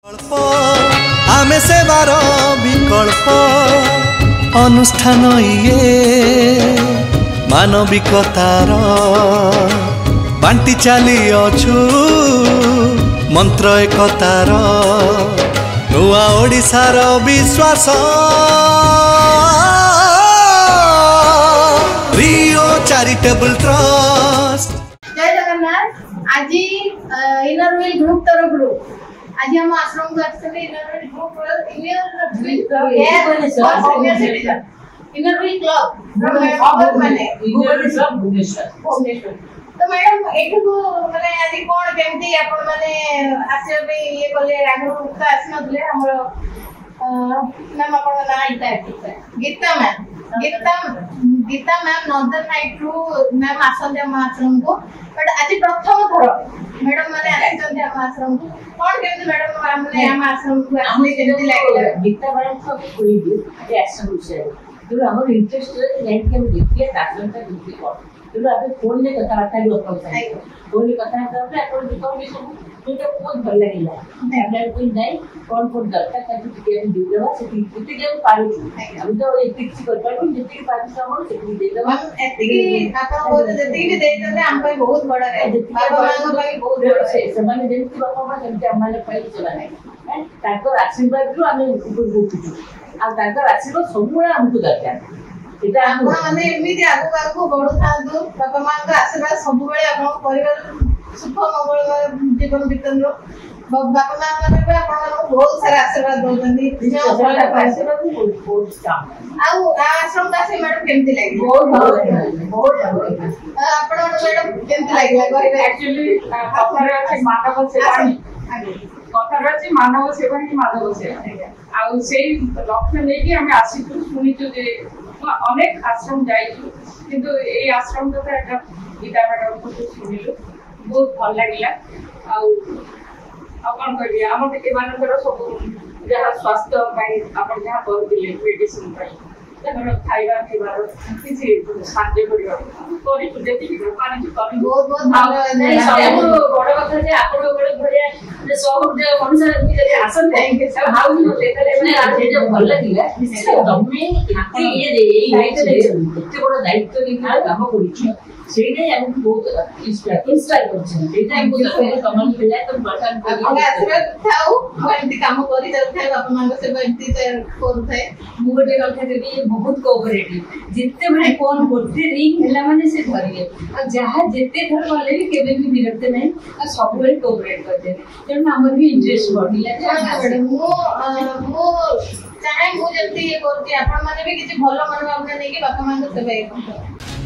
आमे सेवार विकल्प अनुष्ठान ये मानविकतार बांटी चली अछु मंत्र एकतार नुआ ओडिशार विश्वास रियो चैरिटेबल ट्रस्ट। जय जगन्नाथ। आज इनर व्हील ग्रुप तरफ आज हम आश्रम को एक्चुअली इनर व्हील क्लब माने भुवनेश्वर। तो मैडम एठू माने आज कोन केमती आपण माने आसे पे ये कले आगु का आसनथले हमर मैम आपण ना Geeta ma'am Geeta ma'am northern night रू मैम आसंदे हम आश्रम को बट आज प्रथम थर मैडम माने आसंदे हम आश्रम को कोन केमती मैडम माने हम आश्रम को आसले केमती लागला गीता मैडम को कोई भी ये आश्रम विषय तो हमर इंटरेस्ट लाइक के देखिए ताकत दुखी को तो आप फोन में कथा वार्ता भी होता है फोन में कथा करते अपन दुकान में सब तो बहुत भल लागला हमने कोई नहीं कौन दरकार ताकि टिके दे देबा से टिके जे पारू हम तो एतिक सी कर पारू जति पारू हमर से दे देबा एतिक आपण बोल जति भी दे देते हम पे बहुत बड़ा है बाबा मांगो भाई बहुत बड़ा है समान जेति बाबा मां जेति हमले पाई चला नहीं ताको आशीर्वाद रु हमें ऊपर होछु आ ताको आशीर्वाद सबुरा हमको दरकार इटा माने एमिति आगु बड़ थांदु बाबा मां का आशीर्वाद सब बेले आपण परिवार सुख मंगल जीवन बितंदो बाबा मां माने पे आपण बहुत सारा आशीर्वाद दोजंदी आशीर्वाद बहुत काम आउ आश्रम का से मैडम केमती लागी बहुत आपण मैडम केमती लागी कहबे एक्चुअली कथार अछि मानव सेवा कथार अछि मानव सेवा ही माधव सेवा आउ सेही लक्ष्य लेके हम आसीतु सुनितु जे अनेक आश्रम जाइछु किंतु ए आश्रम कथा एक गीता मैडम को सुनिलु बहुत भल लागिला आउ अपन कहबी हम के मानकर सब जहा स्वास्थ्य पाई अपन जहा कर दिले मेडिसिन पाई तकर खाइबा पिबार किछि साध्य करियो करि जेति भी पानी करि बहुत धन्यवाद सब बड़ कथा जे आपण बड़े बढ़िया जे सब जे मनुष्य जे आसन देंगे सब हाउ देखले माने आज जे भल लागिला तमे इति ये एते बड़ दायित्व नि काम करिछि सेने हम बहुत इंस्पायर करछन एटा हमको कमाल मिला तो बटन आपण आशीर्वाद थाउ एंती काम करि जाउ थाए बापा मां से एंती करू थाए मुगटे कथा के बहुत कोऑपरेटिव जिते भाई फोन करते रिंग हला माने से धरिए आ जहा जेते घर वाले भी केबे भी विरक्त नहीं आ सब बेले कोऑपरेट करते तेन हमर भी इंटरेस्ट बढ़िला जे मो चाहे मु जल्दी ये करती आपण माने भी किछि भलो मनोभावना नै कि बापा मां के सेवा